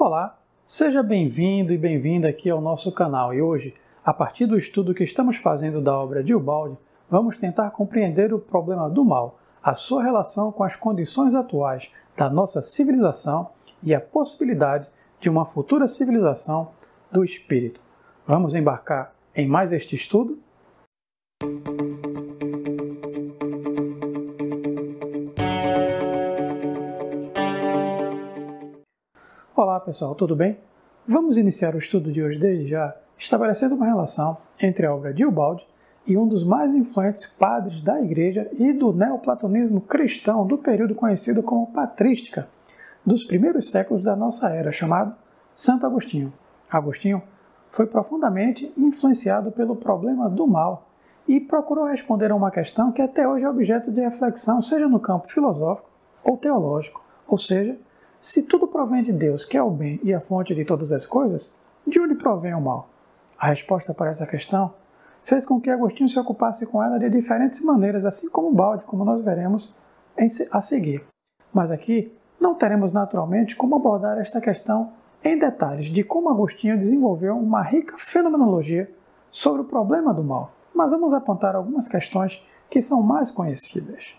Olá, seja bem-vindo e bem-vinda aqui ao nosso canal e hoje, a partir do estudo que estamos fazendo da obra de Ubaldi, vamos tentar compreender o problema do mal, a sua relação com as condições atuais da nossa civilização e a possibilidade de uma futura civilização do espírito. Vamos embarcar em mais este estudo? Olá pessoal, tudo bem? Vamos iniciar o estudo de hoje desde já, estabelecendo uma relação entre a obra de Ubaldi e um dos mais influentes padres da Igreja e do neoplatonismo cristão do período conhecido como patrística, dos primeiros séculos da nossa era, chamado Santo Agostinho. Agostinho foi profundamente influenciado pelo problema do mal e procurou responder a uma questão que até hoje é objeto de reflexão, seja no campo filosófico ou teológico, ou seja, se tudo provém de Deus, que é o bem e a fonte de todas as coisas, de onde provém o mal? A resposta para essa questão fez com que Agostinho se ocupasse com ela de diferentes maneiras, assim como Ubaldi, como nós veremos a seguir. Mas aqui não teremos naturalmente como abordar esta questão em detalhes de como Agostinho desenvolveu uma rica fenomenologia sobre o problema do mal, mas vamos apontar algumas questões que são mais conhecidas.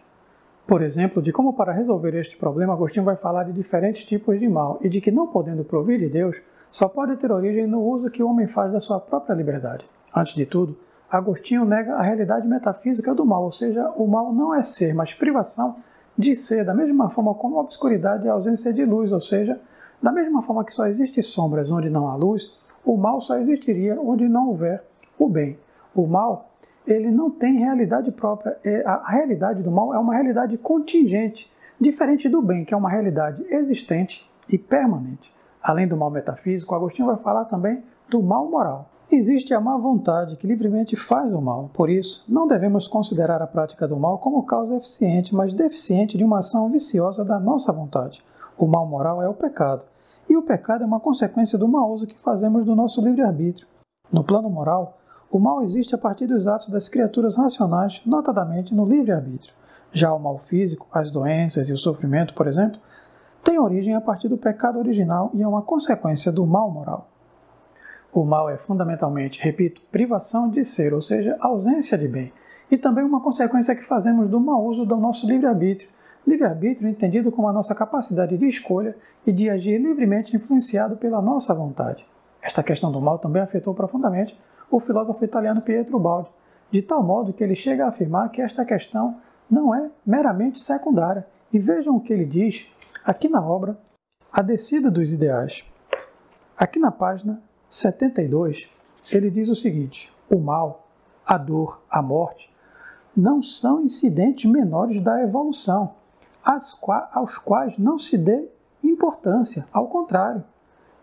Por exemplo, de como para resolver este problema Agostinho vai falar de diferentes tipos de mal e de que não podendo provir de Deus, só pode ter origem no uso que o homem faz da sua própria liberdade. Antes de tudo, Agostinho nega a realidade metafísica do mal, ou seja, o mal não é ser, mas privação de ser, da mesma forma como a obscuridade é a ausência de luz, ou seja, da mesma forma que só existem sombras onde não há luz, o mal só existiria onde não houver o bem. O mal, ele não tem realidade própria. A realidade do mal é uma realidade contingente, diferente do bem, que é uma realidade existente e permanente. Além do mal metafísico, Agostinho vai falar também do mal moral. Existe a má vontade que livremente faz o mal, por isso, não devemos considerar a prática do mal como causa eficiente, mas deficiente de uma ação viciosa da nossa vontade. O mal moral é o pecado, e o pecado é uma consequência do mau uso que fazemos do nosso livre-arbítrio. No plano moral, o mal existe a partir dos atos das criaturas racionais, notadamente no livre-arbítrio. Já o mal físico, as doenças e o sofrimento, por exemplo, têm origem a partir do pecado original e é uma consequência do mal moral. O mal é fundamentalmente, repito, privação de ser, ou seja, ausência de bem, e também uma consequência que fazemos do mau uso do nosso livre-arbítrio. Livre-arbítrio entendido como a nossa capacidade de escolha e de agir livremente influenciado pela nossa vontade. Esta questão do mal também afetou profundamente o filósofo italiano Pietro Ubaldi, de tal modo que ele chega a afirmar que esta questão não é meramente secundária. E vejam o que ele diz aqui na obra A Descida dos Ideais. Aqui na página 72, ele diz o seguinte: o mal, a dor, a morte, não são incidentes menores da evolução, aos quais não se dê importância, ao contrário,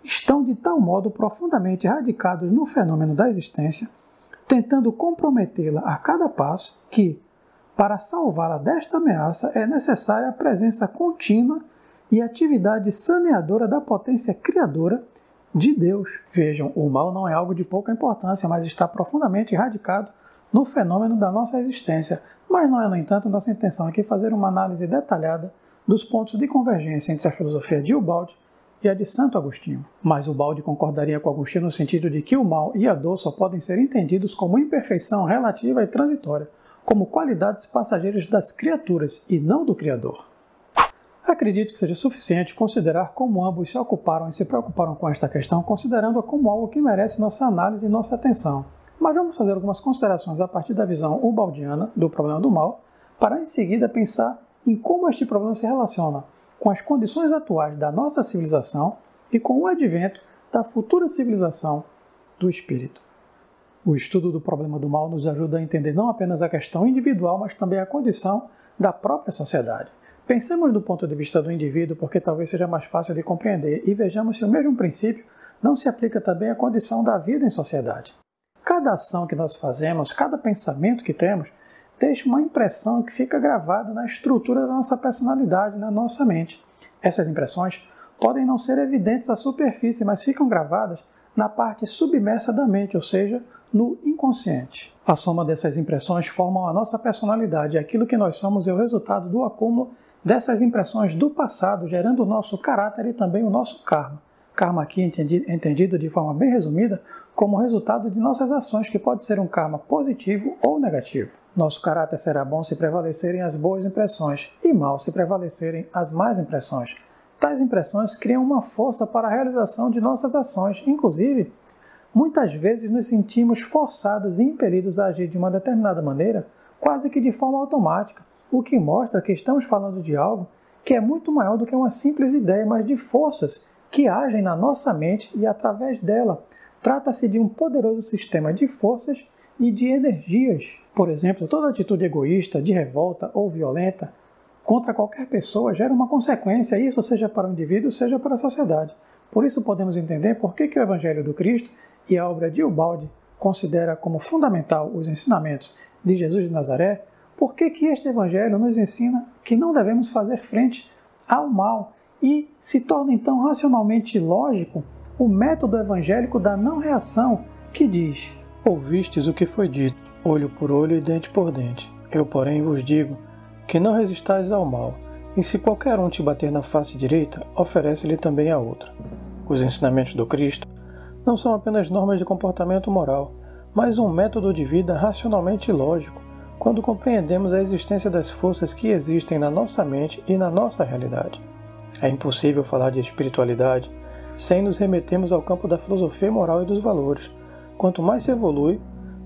estão de tal modo profundamente radicados no fenômeno da existência, tentando comprometê-la a cada passo, que, para salvá-la desta ameaça, é necessária a presença contínua e atividade saneadora da potência criadora de Deus. Vejam, o mal não é algo de pouca importância, mas está profundamente radicado no fenômeno da nossa existência. Mas não é, no entanto, nossa intenção aqui fazer uma análise detalhada dos pontos de convergência entre a filosofia de Ubaldi e a de Santo Agostinho. Mas Ubaldi concordaria com Agostinho no sentido de que o mal e a dor só podem ser entendidos como imperfeição relativa e transitória, como qualidades passageiras das criaturas e não do Criador. Acredito que seja suficiente considerar como ambos se ocuparam e se preocuparam com esta questão, considerando-a como algo que merece nossa análise e nossa atenção. Mas vamos fazer algumas considerações a partir da visão ubaldiana do problema do mal, para em seguida pensar em como este problema se relaciona com as condições atuais da nossa civilização e com o advento da futura civilização do espírito. O estudo do problema do mal nos ajuda a entender não apenas a questão individual, mas também a condição da própria sociedade. Pensemos do ponto de vista do indivíduo, porque talvez seja mais fácil de compreender, e vejamos se o mesmo princípio não se aplica também à condição da vida em sociedade. Cada ação que nós fazemos, cada pensamento que temos, deixa uma impressão que fica gravada na estrutura da nossa personalidade, na nossa mente. Essas impressões podem não ser evidentes à superfície, mas ficam gravadas na parte submersa da mente, ou seja, no inconsciente. A soma dessas impressões formam a nossa personalidade, e aquilo que nós somos é o resultado do acúmulo dessas impressões do passado, gerando o nosso caráter e também o nosso karma. Karma aqui entendido de forma bem resumida como resultado de nossas ações, que pode ser um karma positivo ou negativo. Nosso caráter será bom se prevalecerem as boas impressões e mal se prevalecerem as más impressões. Tais impressões criam uma força para a realização de nossas ações. Inclusive, muitas vezes nos sentimos forçados e impelidos a agir de uma determinada maneira, quase que de forma automática, o que mostra que estamos falando de algo que é muito maior do que uma simples ideia, mas de forças que agem na nossa mente e através dela. Trata-se de um poderoso sistema de forças e de energias. Por exemplo, toda atitude egoísta, de revolta ou violenta contra qualquer pessoa gera uma consequência, isso seja para o indivíduo, seja para a sociedade. Por isso podemos entender por que o Evangelho do Cristo e a obra de Ubaldi considera como fundamental os ensinamentos de Jesus de Nazaré. Por que este Evangelho nos ensina que não devemos fazer frente ao mal e se torna então racionalmente lógico o método evangélico da não reação, que diz: ouvistes o que foi dito, olho por olho e dente por dente. Eu, porém, vos digo que não resistais ao mal, e se qualquer um te bater na face direita, oferece-lhe também a outra. Os ensinamentos do Cristo não são apenas normas de comportamento moral, mas um método de vida racionalmente lógico, quando compreendemos a existência das forças que existem na nossa mente e na nossa realidade. É impossível falar de espiritualidade sem nos remetermos ao campo da filosofia moral e dos valores. Quanto mais se evolui,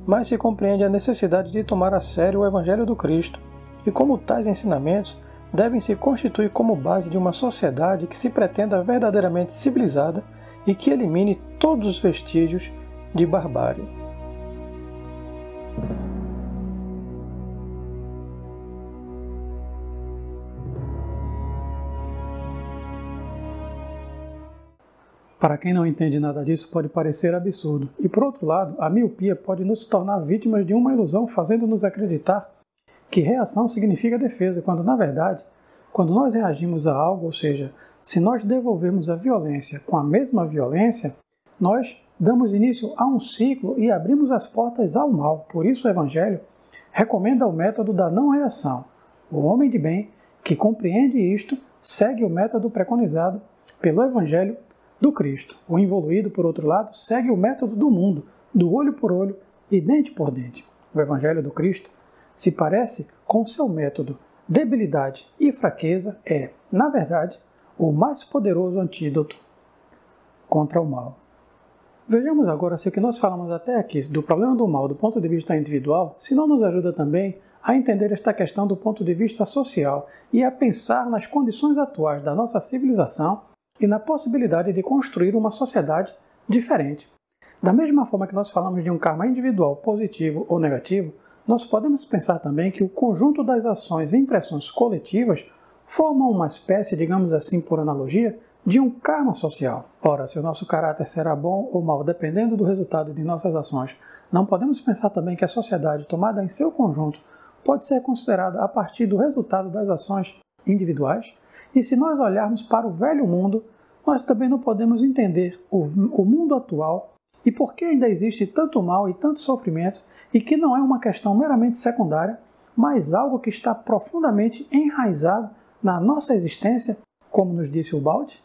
mais se compreende a necessidade de tomar a sério o Evangelho do Cristo, e como tais ensinamentos devem se constituir como base de uma sociedade que se pretenda verdadeiramente civilizada e que elimine todos os vestígios de barbárie. Para quem não entende nada disso, pode parecer absurdo. E por outro lado, a miopia pode nos tornar vítimas de uma ilusão, fazendo-nos acreditar que reação significa defesa, quando na verdade, quando nós reagimos a algo, ou seja, se nós devolvermos a violência com a mesma violência, nós damos início a um ciclo e abrimos as portas ao mal. Por isso o Evangelho recomenda o método da não reação. O homem de bem que compreende isto segue o método preconizado pelo Evangelho do Cristo. O involuído, por outro lado, segue o método do mundo, do olho por olho e dente por dente. O Evangelho do Cristo se parece com seu método. Debilidade e fraqueza é, na verdade, o mais poderoso antídoto contra o mal. Vejamos agora se o que nós falamos até aqui do problema do mal do ponto de vista individual, se não nos ajuda também a entender esta questão do ponto de vista social e a pensar nas condições atuais da nossa civilização e na possibilidade de construir uma sociedade diferente. Da mesma forma que nós falamos de um karma individual positivo ou negativo, nós podemos pensar também que o conjunto das ações e impressões coletivas formam uma espécie, digamos assim por analogia, de um karma social. Ora, se o nosso caráter será bom ou mau dependendo do resultado de nossas ações, não podemos pensar também que a sociedade tomada em seu conjunto pode ser considerada a partir do resultado das ações individuais? E se nós olharmos para o velho mundo, nós também não podemos entender o mundo atual e por que ainda existe tanto mal e tanto sofrimento e que não é uma questão meramente secundária, mas algo que está profundamente enraizado na nossa existência, como nos disse Ubaldi.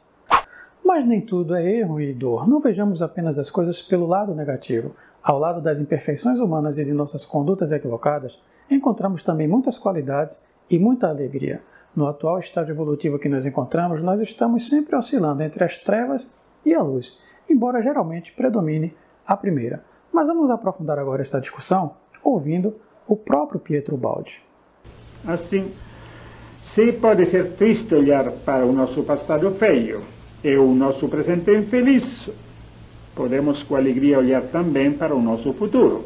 Mas nem tudo é erro e dor. Não vejamos apenas as coisas pelo lado negativo. Ao lado das imperfeições humanas e de nossas condutas equivocadas, encontramos também muitas qualidades e muita alegria. No atual estágio evolutivo que nos encontramos, nós estamos sempre oscilando entre as trevas e a luz, embora geralmente predomine a primeira. Mas vamos aprofundar agora esta discussão ouvindo o próprio Pietro Ubaldi. Assim, se pode ser triste olhar para o nosso passado feio e o nosso presente infeliz, podemos com alegria olhar também para o nosso futuro.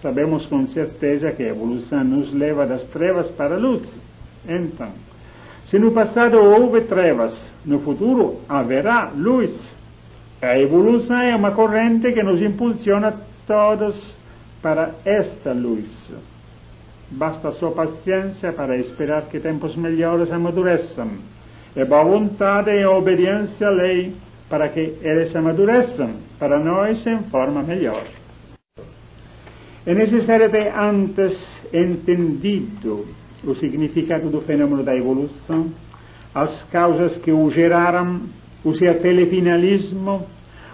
Sabemos com certeza que a evolução nos leva das trevas para a luz. Então, se no passado houve trevas, no futuro haverá luz. A evolução é uma corrente que nos impulsiona todos para esta luz. Basta só paciência para esperar que tempos melhores amadureçam, e boa vontade e obediência à lei para que eles amadureçam para nós em forma melhor. É necessário ter antes entendido o significado do fenômeno da evolução, as causas que o geraram o seu telefinalismo,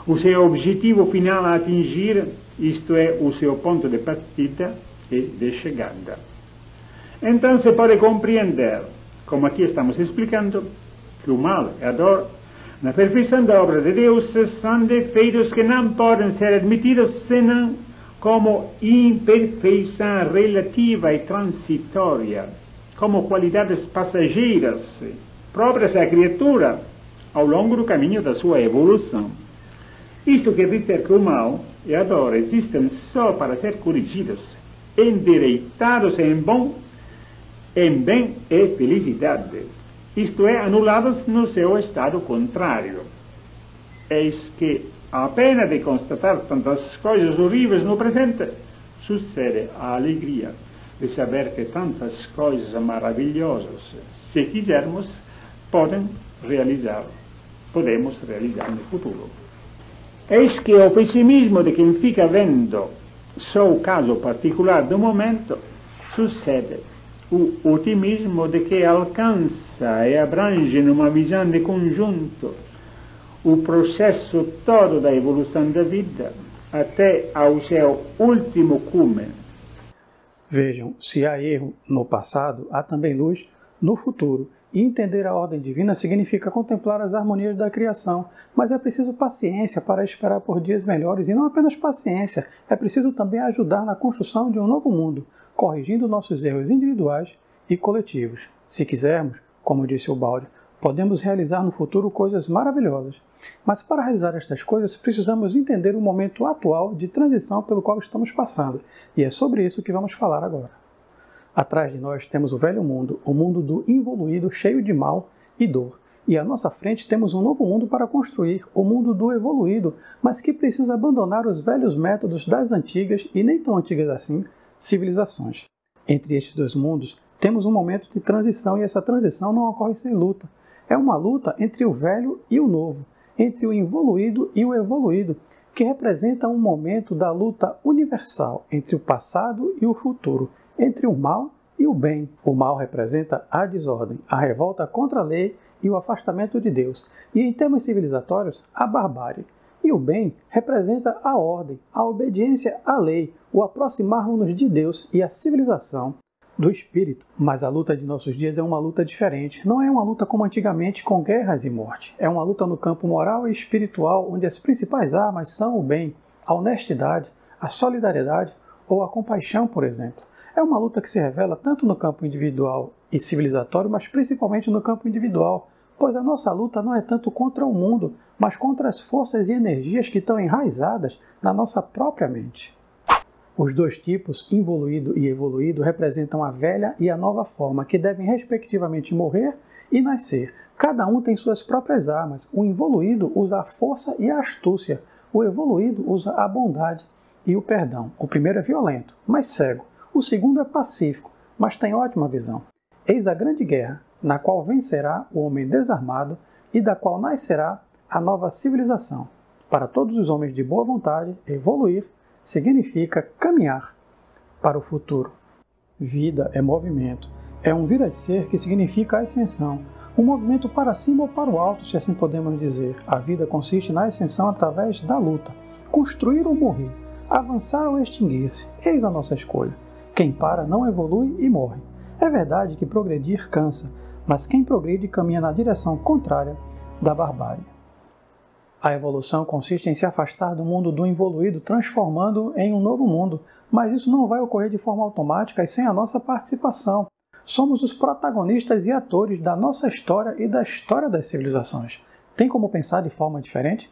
o seu objetivo final a atingir, isto é, o seu ponto de partida e de chegada. Então se pode compreender, como aqui estamos explicando, que o mal e a dor, na perfeição da obra de Deus, são defeitos que não podem ser admitidos senão como imperfeição relativa e transitória, como qualidades passageiras, próprias à criatura, ao longo do caminho da sua evolução. Isto quer dizer que o mal e a dor existem só para ser corrigidos, endireitados em bem e felicidade, isto é, anulados no seu estado contrário. Eis que, a pena de constatar tantas coisas horríveis no presente, sucede a alegria de saber que tantas coisas maravilhosas, se quisermos, podemos realizar no futuro. Eis que o pessimismo de quem fica vendo só o caso particular do momento sucede o otimismo de que alcança e abrange numa visão de conjunto o processo todo da evolução da vida até ao seu último cume. Vejam, se há erro no passado, há também luz no futuro. E entender a ordem divina significa contemplar as harmonias da criação, mas é preciso paciência para esperar por dias melhores, e não apenas paciência, é preciso também ajudar na construção de um novo mundo, corrigindo nossos erros individuais e coletivos. Se quisermos, como disse Ubaldi, podemos realizar no futuro coisas maravilhosas. Mas para realizar estas coisas, precisamos entender o momento atual de transição pelo qual estamos passando, e é sobre isso que vamos falar agora. Atrás de nós temos o velho mundo, o mundo do involuído, cheio de mal e dor. E à nossa frente temos um novo mundo para construir, o mundo do evoluído, mas que precisa abandonar os velhos métodos das antigas, e nem tão antigas assim, civilizações. Entre estes dois mundos, temos um momento de transição, e essa transição não ocorre sem luta. É uma luta entre o velho e o novo, entre o involuído e o evoluído, que representa um momento da luta universal entre o passado e o futuro, entre o mal e o bem. O mal representa a desordem, a revolta contra a lei e o afastamento de Deus, e em termos civilizatórios, a barbárie. E o bem representa a ordem, a obediência à lei, o aproximarmos-nos de Deus e a civilização do espírito. Mas a luta de nossos dias é uma luta diferente. Não é uma luta como antigamente, com guerras e morte. É uma luta no campo moral e espiritual, onde as principais armas são o bem, a honestidade, a solidariedade ou a compaixão, por exemplo. É uma luta que se revela tanto no campo individual e civilizatório, mas principalmente no campo individual, pois a nossa luta não é tanto contra o mundo, mas contra as forças e energias que estão enraizadas na nossa própria mente. Os dois tipos, involuído e evoluído, representam a velha e a nova forma, que devem respectivamente morrer e nascer. Cada um tem suas próprias armas. O involuído usa a força e a astúcia. O evoluído usa a bondade e o perdão. O primeiro é violento, mas cego. O segundo é pacífico, mas tem ótima visão. Eis a grande guerra, na qual vencerá o homem desarmado e da qual nascerá a nova civilização. Para todos os homens de boa vontade, evoluir significa caminhar para o futuro. Vida é movimento, é um vir a ser que significa ascensão, um movimento para cima ou para o alto, se assim podemos dizer. A vida consiste na ascensão através da luta, construir ou morrer, avançar ou extinguir-se, eis a nossa escolha. Quem para não evolui e morre. É verdade que progredir cansa, mas quem progride caminha na direção contrária da barbárie. A evolução consiste em se afastar do mundo do involuído, transformando em um novo mundo, mas isso não vai ocorrer de forma automática e sem a nossa participação. Somos os protagonistas e atores da nossa história e da história das civilizações. Tem como pensar de forma diferente?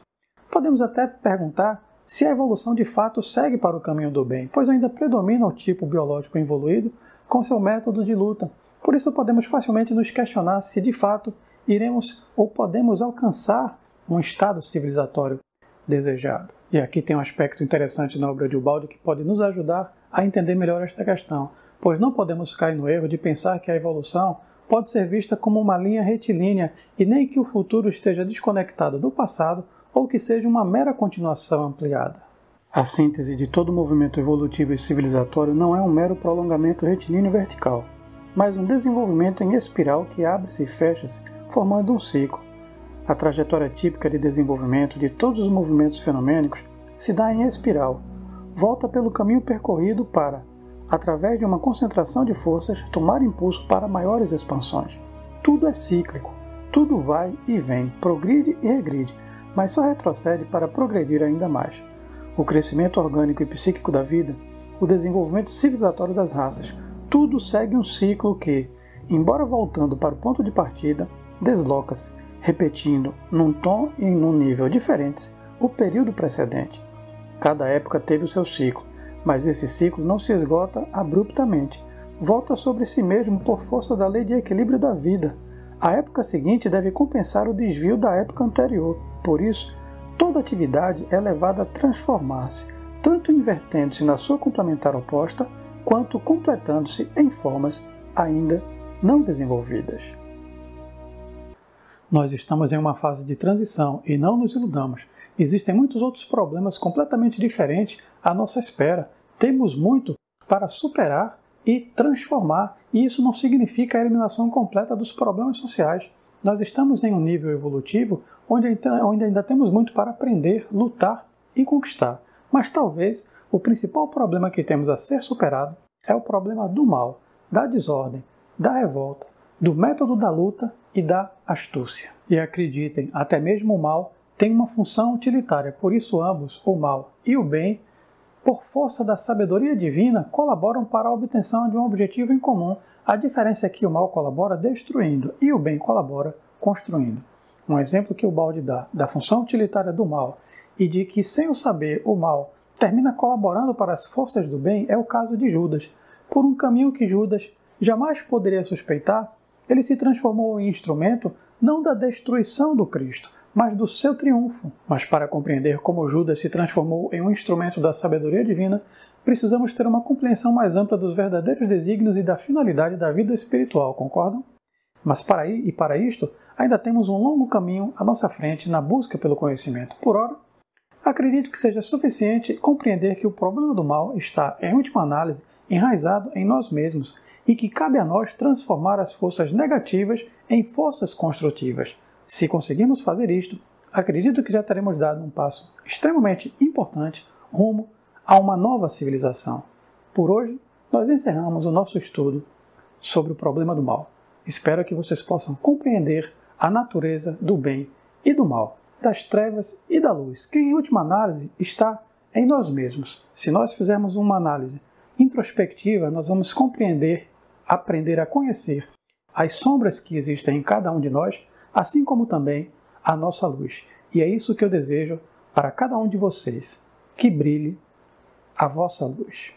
Podemos até perguntar se a evolução de fato segue para o caminho do bem, pois ainda predomina o tipo biológico evoluído com seu método de luta. Por isso podemos facilmente nos questionar se de fato iremos ou podemos alcançar um estado civilizatório desejado. E aqui tem um aspecto interessante na obra de Ubaldi que pode nos ajudar a entender melhor esta questão, pois não podemos cair no erro de pensar que a evolução pode ser vista como uma linha retilínea e nem que o futuro esteja desconectado do passado ou que seja uma mera continuação ampliada. A síntese de todo movimento evolutivo e civilizatório não é um mero prolongamento retilíneo vertical, mas um desenvolvimento em espiral que abre-se e fecha-se, formando um ciclo. A trajetória típica de desenvolvimento de todos os movimentos fenomênicos se dá em espiral, volta pelo caminho percorrido para, através de uma concentração de forças, tomar impulso para maiores expansões. Tudo é cíclico, tudo vai e vem, progride e regride, mas só retrocede para progredir ainda mais. O crescimento orgânico e psíquico da vida, o desenvolvimento civilizatório das raças, tudo segue um ciclo que, embora voltando para o ponto de partida, desloca-se, repetindo, num tom e num nível diferentes, o período precedente. Cada época teve o seu ciclo, mas esse ciclo não se esgota abruptamente, volta sobre si mesmo por força da lei de equilíbrio da vida. A época seguinte deve compensar o desvio da época anterior. Por isso, toda atividade é levada a transformar-se, tanto invertendo-se na sua complementar oposta, quanto completando-se em formas ainda não desenvolvidas. Nós estamos em uma fase de transição e não nos iludamos. Existem muitos outros problemas completamente diferentes à nossa espera. Temos muito para superar e transformar, e isso não significa a eliminação completa dos problemas sociais. Nós estamos em um nível evolutivo onde ainda temos muito para aprender, lutar e conquistar. Mas talvez o principal problema que temos a ser superado é o problema do mal, da desordem, da revolta, do método da luta e da astúcia. E acreditem, até mesmo o mal tem uma função utilitária, por isso ambos, o mal e o bem, por força da sabedoria divina, colaboram para a obtenção de um objetivo em comum. A diferença é que o mal colabora destruindo e o bem colabora construindo. Um exemplo que o Balde dá da função utilitária do mal e de que, sem o saber, o mal termina colaborando para as forças do bem é o caso de Judas. Por um caminho que Judas jamais poderia suspeitar, ele se transformou em instrumento não da destruição do Cristo, mas do seu triunfo. Mas para compreender como Judas se transformou em um instrumento da sabedoria divina, precisamos ter uma compreensão mais ampla dos verdadeiros desígnios e da finalidade da vida espiritual, concordam? Mas para isto, ainda temos um longo caminho à nossa frente na busca pelo conhecimento. Por ora, acredito que seja suficiente compreender que o problema do mal está, em última análise, enraizado em nós mesmos e que cabe a nós transformar as forças negativas em forças construtivas. Se conseguirmos fazer isto, acredito que já teremos dado um passo extremamente importante rumo a uma nova civilização. Por hoje, nós encerramos o nosso estudo sobre o problema do mal. Espero que vocês possam compreender a natureza do bem e do mal, das trevas e da luz, que em última análise está em nós mesmos. Se nós fizermos uma análise introspectiva, nós vamos compreender, aprender a conhecer as sombras que existem em cada um de nós, assim como também a nossa luz. E é isso que eu desejo para cada um de vocês, que brilhe a vossa luz.